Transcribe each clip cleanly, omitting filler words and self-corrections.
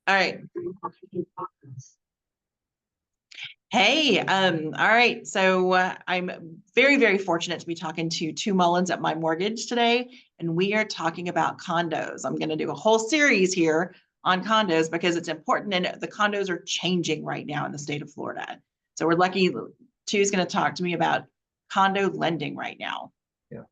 All right. Hey, all right. So I'm very, very fortunate to be talking to Tu Mullins at My Mortgage today, and we are talking about condos. I'm going to do a whole series here on condos because it's important, and the condos are changing right now in the state of Florida. So we're lucky. Tu's going to talk to me about condo lending right now. Yeah.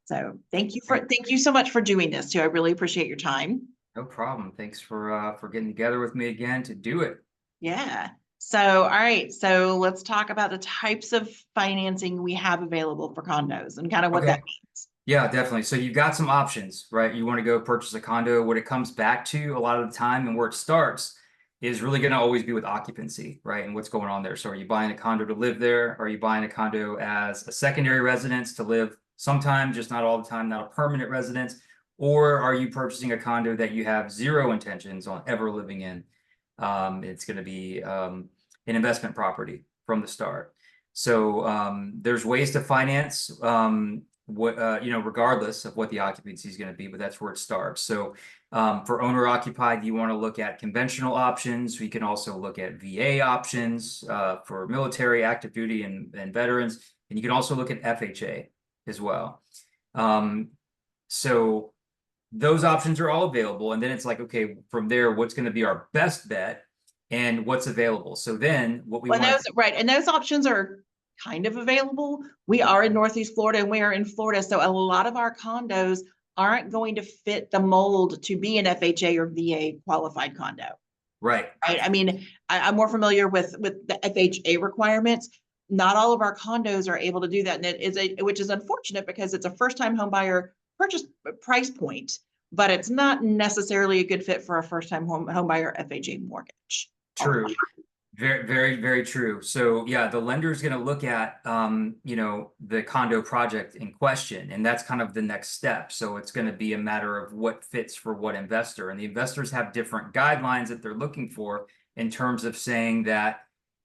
So thank you so much for doing this, too. I really appreciate your time. No problem. Thanks for getting together with me again to do it. Yeah. So, all right. So let's talk about the types of financing we have available for condos and kind of what that Okay. means. Yeah, definitely. So you've got some options, right? You want to go purchase a condo. What it comes back to a lot of the time and where it starts is really going to always be with occupancy, right? And what's going on there. So are you buying a condo to live there? Are you buying a condo as a secondary residence to live sometime, just not all the time, not a permanent residence? Or are you purchasing a condo that you have zero intentions on ever living in? It's going to be an investment property from the start. So there's ways to finance regardless of what the occupancy is going to be, but that's where it starts. So for owner occupied, you want to look at conventional options. We can also look at VA options for military, active duty, and veterans. And you can also look at FHA as well. So those options are all available. And then it's like, okay, from there, what's going to be our best bet and what's available? So then what we Well, want those to, right, and those options are kind of available. We are in Northeast Florida and we are in Florida, so a lot of our condos aren't going to fit the mold to be an FHA or VA qualified condo. right. Right? I mean, I'm more familiar with the FHA requirements. Not all of our condos are able to do that, and it is which is unfortunate because it's a first time home buyer purchase price point, but it's not necessarily a good fit for a first time home buyer FHA mortgage. All the time. True. Very, very, very true. So yeah, the lender is going to look at, the condo project in question, and that's kind of the next step. So it's going to be a matter of what fits for what investor, and the investors have different guidelines that they're looking for in terms of saying that,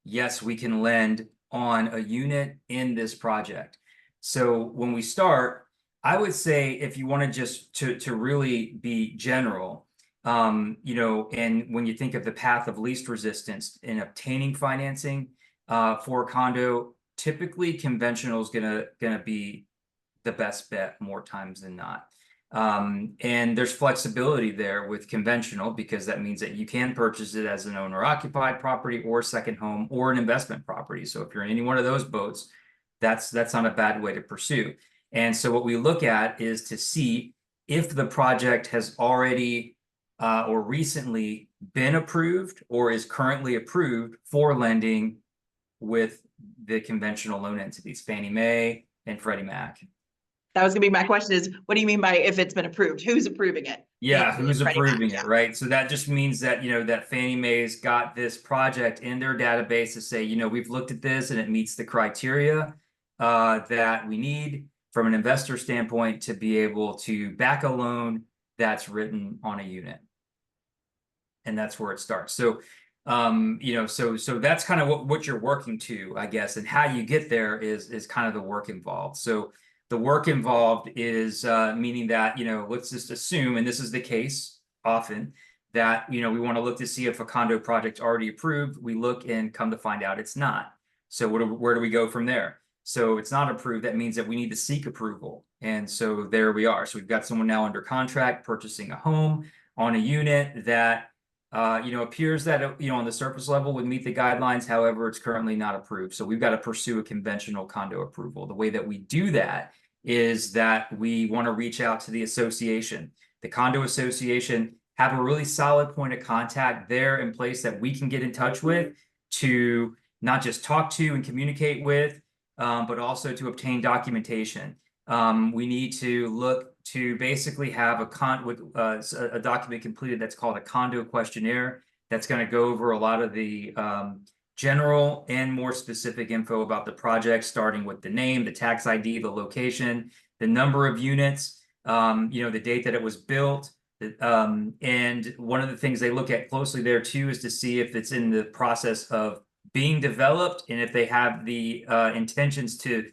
yes, we can lend on a unit in this project. So when we start, I would say if you want to just to really be general, and when you think of the path of least resistance in obtaining financing for a condo, typically conventional is gonna be the best bet more times than not. And there's flexibility there with conventional because that means that you can purchase it as an owner occupied property or second home or an investment property. So if you're in any one of those boats, that's not a bad way to pursue. And so what we look at is to see if the project has already or recently been approved or is currently approved for lending with the conventional loan entities, Fannie Mae and Freddie Mac. That was gonna be my question: is what do you mean by if it's been approved? Who's approving it? Fannie Yeah, Mae and who's Freddie Mac. approving Yeah. it, right? So that just means that, that Fannie Mae's got this project in their database to say, we've looked at this and it meets the criteria that we need from an investor standpoint to be able to back a loan that's written on a unit. And that's where it starts. So, so that's kind of what you're working to, I guess, and how you get there is kind of the work involved. So the work involved is meaning that, let's just assume, and this is the case often, that we want to look to see if a condo project's already approved. We look and come to find out it's not. So where do we go from there? So it's not approved. That means that we need to seek approval. And so there we are. So we've got someone now under contract purchasing a home on a unit that appears that, on the surface level would meet the guidelines. However, it's currently not approved. So we've got to pursue a conventional condo approval. The way that we do that is that we want to reach out to the association. The condo association have a really solid point of contact there in place that we can get in touch with to not just talk to and communicate with, but also to obtain documentation. We need to look to basically have a document completed that's called a condo questionnaire that's going to go over a lot of the general and more specific info about the project, starting with the name, the tax ID, the location, the number of units, the date that it was built. And one of the things they look at closely there too is to see if it's in the process of being developed and if they have the intentions to,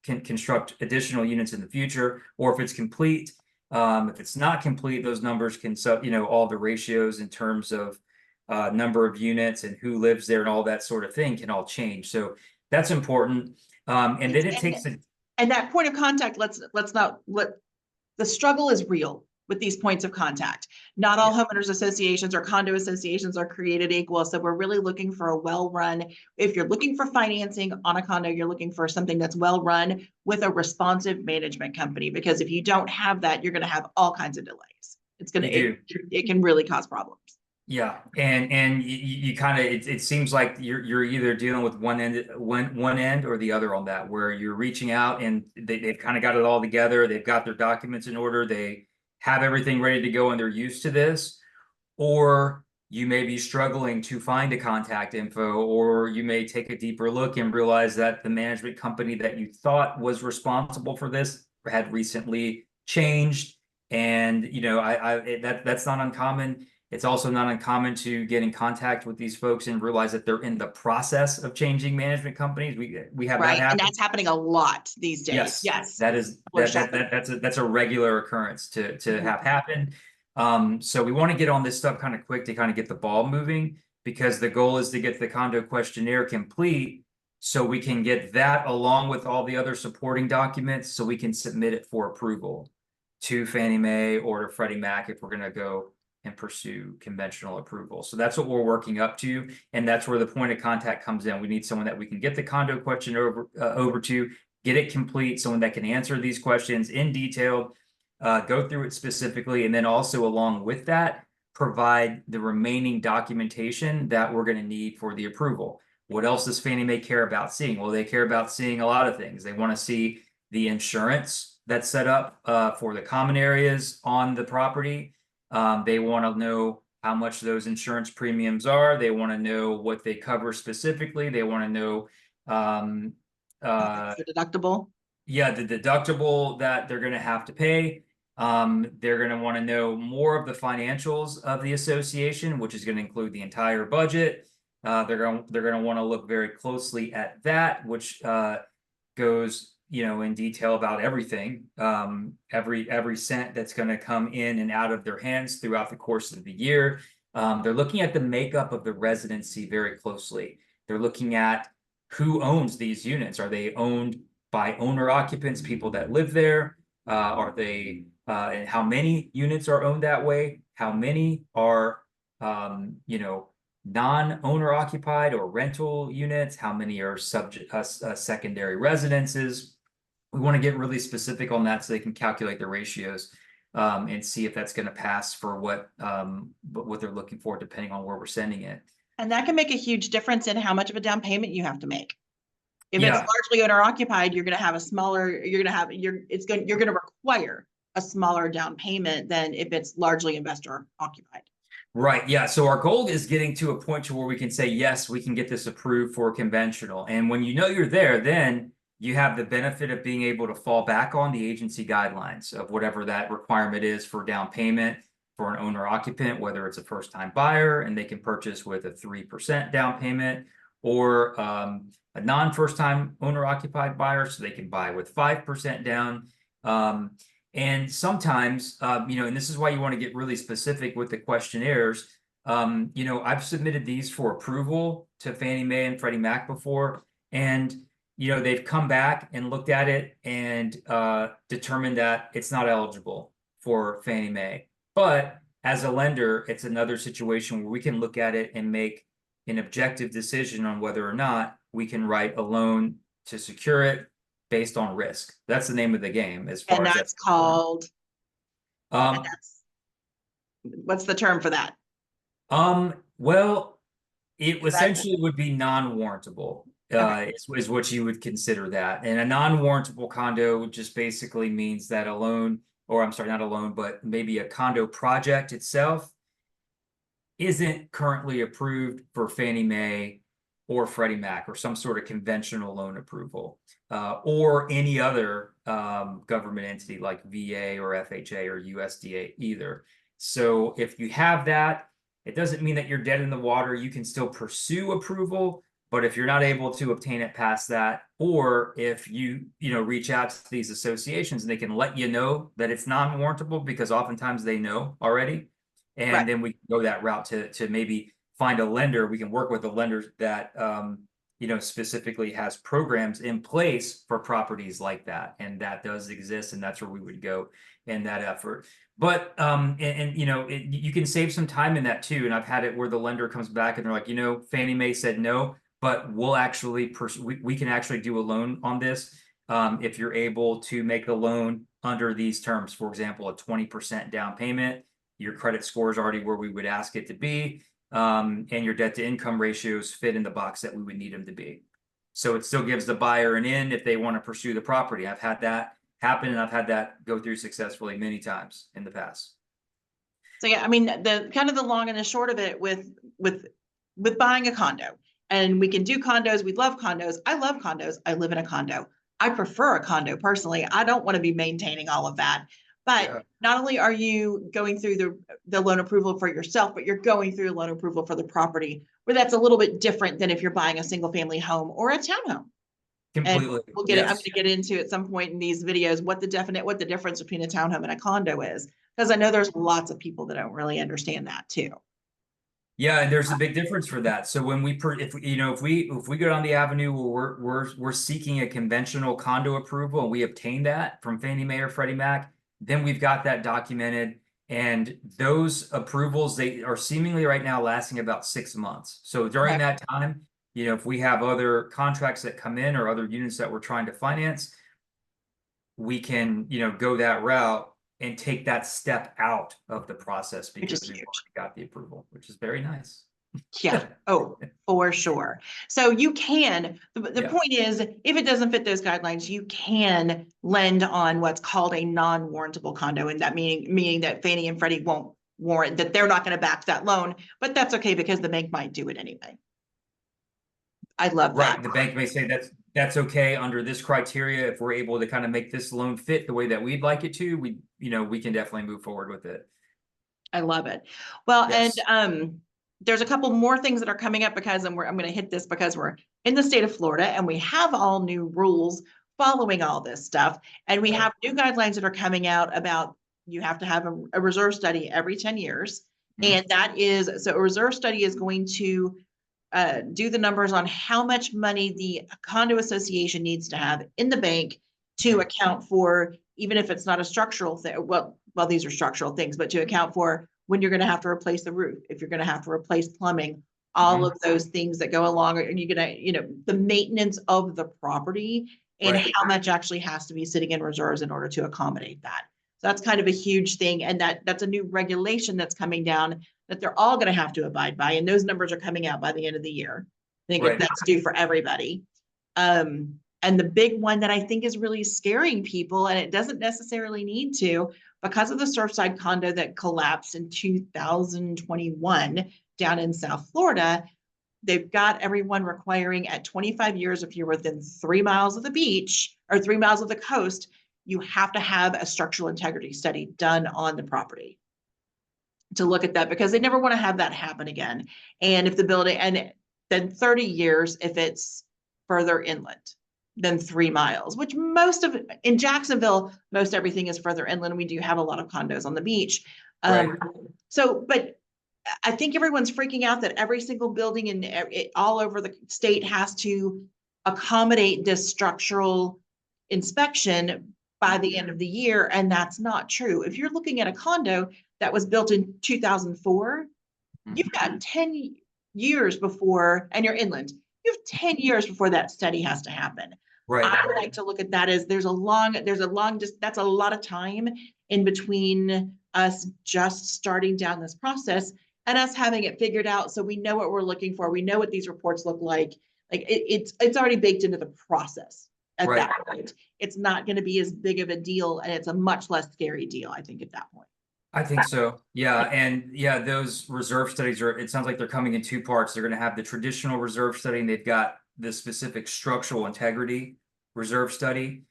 can construct additional units in the future, or if it's complete. If it's not complete, those numbers can, all the ratios in terms of number of units and who lives there and all that sort of thing can all change. So that's important. And then it takes a And that point of contact, let's not let the struggle is real with these points of contact. Not all homeowners associations or condo associations are created equal. So we're really looking for a well-run, if you're looking for financing on a condo, you're looking for something that's well-run with a responsive management company, because if you don't have that, you're going to have all kinds of delays. It can really cause problems. Yeah, and you kind of it seems like you're either dealing with one end or the other on that, where you're reaching out and they've kind of got it all together, they've got their documents in order, they have everything ready to go and they're used to this, or you may be struggling to find a contact info, or you may take a deeper look and realize that the management company that you thought was responsible for this had recently changed, and that's not uncommon. It's also not uncommon to get in contact with these folks and realize that they're in the process of changing management companies. We have that happen. And that's happening a lot these days. Yes. That's a regular occurrence to have happen. So we want to get on this stuff kind of quick to kind of get the ball moving, because the goal is to get the condo questionnaire complete so we can get that along with all the other supporting documents so we can submit it for approval to Fannie Mae or to Freddie Mac if we're going to go and pursue conventional approval. So that's what we're working up to, and that's where the point of contact comes in. We need someone that we can get the condo question over to, get it complete, someone that can answer these questions in detail, go through it specifically, and then also along with that, provide the remaining documentation that we're going to need for the approval. What else does Fannie Mae care about seeing? Well, they care about seeing a lot of things. They want to see the insurance that's set up for the common areas on the property. They want to know how much those insurance premiums are. They want to know what they cover specifically. They want to know the deductible. Yeah, the deductible that they're going to have to pay. They're going to want to know more of the financials of the association, which is going to include the entire budget. They're going to want to look very closely at that, which goes in detail about everything, every cent that's going to come in and out of their hands throughout the course of the year. They're looking at the makeup of the residency very closely. They're looking at who owns these units. Are they owned by owner occupants, people that live there? Are they, and how many units are owned that way? How many are, non-owner occupied or rental units? How many are subject secondary residences? We want to get really specific on that so they can calculate the ratios and see if that's going to pass for what they're looking for, depending on where we're sending it. And that can make a huge difference in how much of a down payment you have to make. If it's largely owner occupied, you're going to have a smaller, you're going to require a smaller down payment than if it's largely investor occupied. Right. Yeah. So our goal is getting to a point to where we can say, yes, we can get this approved for conventional. And when you're there, then you have the benefit of being able to fall back on the agency guidelines of whatever that requirement is for down payment for an owner occupant, whether it's a first time buyer and they can purchase with a 3% down payment, or a non first time owner occupied buyer, so they can buy with 5% down. And sometimes, and this is why you want to get really specific with the questionnaires. I've submitted these for approval to Fannie Mae and Freddie Mac before, and they've come back and looked at it and determined that it's not eligible for Fannie Mae. But as a lender, it's another situation where we can look at it and make an objective decision on whether or not we can write a loan to secure it based on risk. That's the name of the game. And that's called. What's the term for that? Well, it essentially would be non-warrantable. Is what you would consider that. And a non-warrantable condo just basically means that a loan, or I'm sorry, not a loan, but maybe a condo project itself isn't currently approved for Fannie Mae or Freddie Mac or some sort of conventional loan approval, or any other government entity like VA or FHA or USDA either. So if you have that, it doesn't mean that you're dead in the water. You can still pursue approval, But if you're not able to obtain it past that, or if you reach out to these associations and they can let you know that it's non-warrantable, because oftentimes they know already, Right. and then we can go that route to maybe find a lender. We can work with a lender that specifically has programs in place for properties like that, and that does exist, and that's where we would go in that effort. But you can save some time in that too. And I've had it where the lender comes back and they're like, Fannie Mae said no, but we'll actually we can actually do a loan on this if you're able to make the loan under these terms. For example, a 20% down payment, your credit score is already where we would ask it to be, and your debt to income ratios fit in the box that we would need them to be. So it still gives the buyer an in if they want to pursue the property. I've had that happen, and I've had that go through successfully many times in the past. So yeah, I mean, the kind of the long and the short of it with buying a condo, and we can do condos. We love condos. I love condos. I live in a condo. I prefer a condo personally. I don't want to be maintaining all of that. But Yeah. not only are you going through the loan approval for yourself, but you're going through loan approval for the property, where that's a little bit different than if you're buying a single family home or a townhome. And Completely. we'll get it. I'm going Yes. to get into at some point in these videos what the difference between a townhome and a condo is, because I know there's lots of people that don't really understand that too. Yeah, and there's a big difference for that. So when if we go down the avenue where we're seeking a conventional condo approval and we obtain that from Fannie Mae or Freddie Mac, then we've got that documented. And those approvals, they are seemingly right now lasting about 6 months. So during Right. that time, if we have other contracts that come in or other units that we're trying to finance, we can, go that route and take that step out of the process Which is because we've huge. already got the approval, which is very nice. Yeah. Oh, for sure. So you can, the Yeah. point is, if it doesn't fit those guidelines, you can lend on what's called a non-warrantable condo. And that meaning that Fannie and Freddie won't warrant, that they're not going to back that loan, but that's okay because the bank might do it anyway. I love that. Right. The bank may say that's okay under this criteria. If we're able to kind of make this loan fit the way that we'd like it to, we can definitely move forward with it. I love it. Well, Yes. and there's a couple more things that are coming up because I'm going to hit this because we're in the state of Florida and we have all new rules following all this stuff. And we have new guidelines that are coming out about you have to have a reserve study every 10 years. Mhm. And that is, so a reserve study is going to do the numbers on how much money the condo association needs to have in the bank to account for, even if it's not a structural thing. Well, these are structural things, but to account for when you're going to have to replace the roof, if you're going to have to replace plumbing, all of those things that go along, and you're going to, the maintenance of the property and Right. how much actually has to be sitting in reserves in order to accommodate that. So that's kind of a huge thing. And that's a new regulation that's coming down that they're all going to have to abide by. And those numbers are coming out by the end of the year. I think Right. that's due for everybody. And the big one that I think is really scaring people, and it doesn't necessarily need to, because of the Surfside condo that collapsed in 2021 down in South Florida, they've got everyone requiring at 25 years, if you're within 3 miles of the beach or 3 miles of the coast, you have to have a structural integrity study done on the property to look at that, because they never want to have that happen again. And if the building, and then 30 years if it's further inland than 3 miles, which in Jacksonville, most everything is further inland. We do have a lot of condos on the beach. Right. But I think everyone's freaking out that every single building all over the state has to accommodate this structural inspection by the end of the year. And that's not true. If you're looking at a condo that was built in 2004, you've got 10 years before, and you're inland, you have 10 years before that study has to happen. Right. I like to look at that as that's a lot of time in between us just starting down this process and us having it figured out. So we know what we're looking for. We know what these reports look like. It's already baked into the process at that point. It's not going to be as big of a deal, and it's a much less scary deal, I think, at that point. I think so. Yeah. And yeah, those reserve studies it sounds like they're coming in two parts. They're going to have the traditional reserve study, and they've got the specific structural integrity reserve study,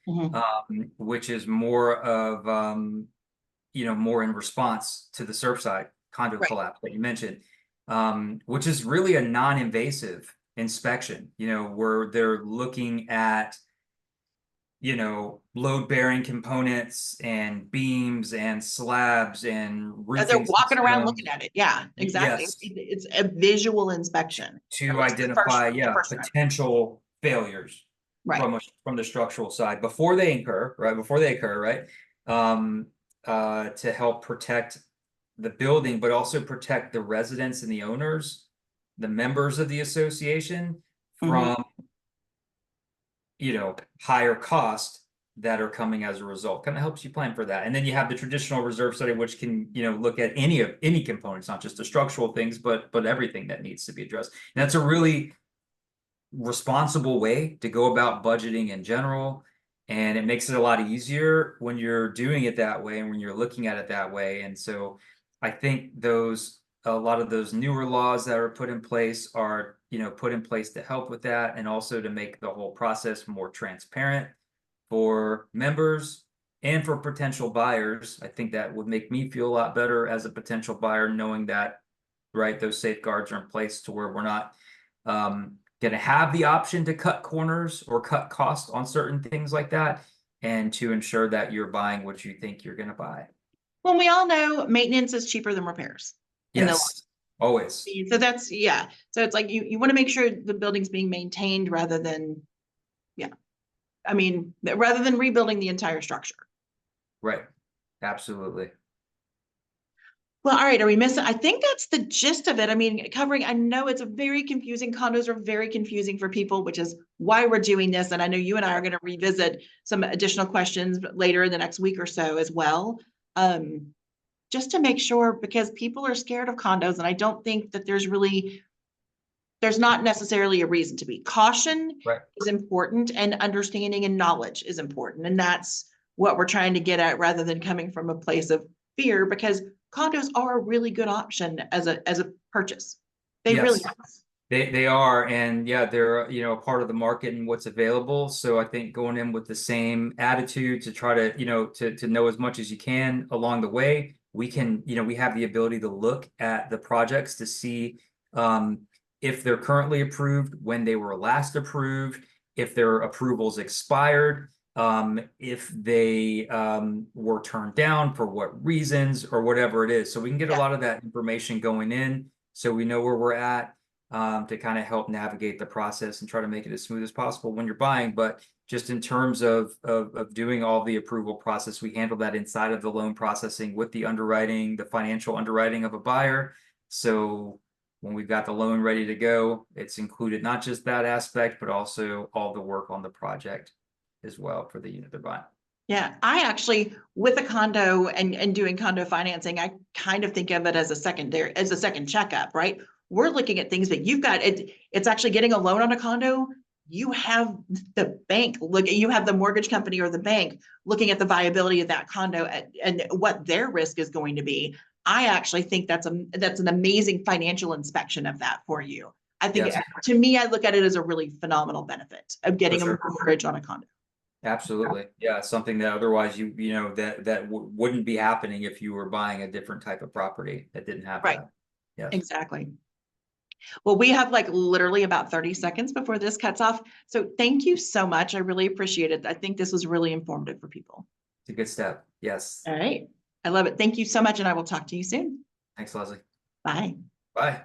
which is more of, more in response to the Surfside condo collapse that you mentioned, which is really a non-invasive inspection, where they're looking at, load-bearing components and beams and slabs and As they're roofing walking around systems. looking at it. Yeah, exactly. Yes, It's a visual inspection. to At least identify, the first one. potential failures Right. from the structural side before they occur, right? To help protect the building, but also protect the residents and the owners, the members of the association Mhm. from, higher cost that are coming as a result. Kind of helps you plan for that. And then you have the traditional reserve study, which can, look at any components, not just the structural things, but everything that needs to be addressed. And that's a really responsible way to go about budgeting in general. And it makes it a lot easier when you're doing it that way and when you're looking at it that way. And so I think a lot of those newer laws that are put in place are, put in place to help with that, and also to make the whole process more transparent for members and for potential buyers. I think that would make me feel a lot better as a potential buyer, knowing that, right, those safeguards are in place to where we're not going to have the option to cut corners or cut costs on certain things like that, and to ensure that you're buying what you think you're going to buy. Well, we all know maintenance is cheaper than repairs in the long Yes, always. run. So that's, yeah. So it's like you want to make sure the building's being maintained rather than, yeah. I mean, rather than rebuilding the entire structure. Right. Absolutely. Well, all right. Are we missing? I think that's the gist of it. I mean, I know it's a very confusing. Condos are very confusing for people, which is why we're doing this. And I know you and I are going to revisit some additional questions later in the next week or so as well. Just to make sure, because people are scared of condos, and I don't think that there's not necessarily a reason to be. Caution Right. is important, and understanding and knowledge is important. And that's what we're trying to get at, rather than coming from a place of fear, because condos are a really good option as a purchase. They really Yes. are. They are, and yeah, they're a part of the market and what's available. So I think going in with the same attitude to try to to know as much as you can along the way, we can we have the ability to look at the projects to see if they're currently approved, when they were last approved, if their approvals expired, if they were turned down for what reasons or whatever it is. So we can get a lot of that information going in, so we know where we're at. To kind of help navigate the process and try to make it as smooth as possible when you're buying. But just in terms of doing all the approval process, we handle that inside of the loan processing with the underwriting, the financial underwriting of a buyer. So when we've got the loan ready to go, it's included not just that aspect, but also all the work on the project as well for the unit they're buying. Yeah, I actually, with a condo and doing condo financing, I kind of think of it as a second checkup, right? We're looking at things that you've got. It's actually getting a loan on a condo. You have the bank you have the mortgage company or the bank looking at the viability of that condo and what their risk is going to be. I actually think that's an amazing financial inspection of that for you. I think, Yes. to me, I look at it as a really phenomenal benefit of getting a mortgage on a condo. Absolutely. Yeah, something that otherwise that wouldn't be happening if you were buying a different type of property that didn't have Right. that. Yes. Exactly. Well, we have like literally about 30 seconds before this cuts off. So thank you so much. I really appreciate it. I think this was really informative for people. It's a good step. Yes. All right. I love it. Thank you so much. And I will talk to you soon. Thanks, Leslie. Bye. Bye.